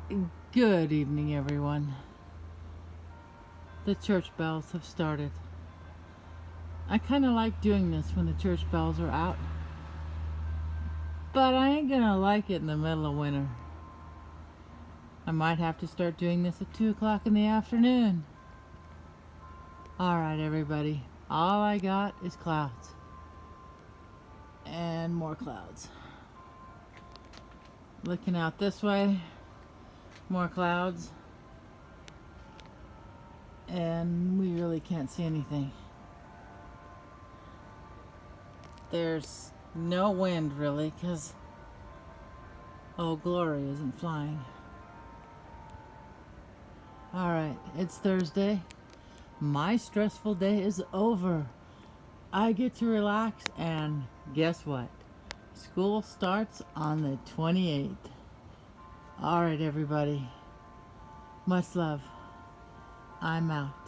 Good evening, everyone. The church bells have started. I kind of like doing this when the church bells are out, but I ain't gonna like it in the middle of winter. I might have to start doing this at 2 o'clock in the afternoon. Alright, everybody. All I got is clouds. And more clouds. Looking out this way, more clouds. And we really can't see anything. There's no wind really, because Old Glory isn't flying. Alright, it's Thursday. My stressful day is over. I get to relax, and guess what? School starts on the 28th. Alright, everybody. Much love. I'm out.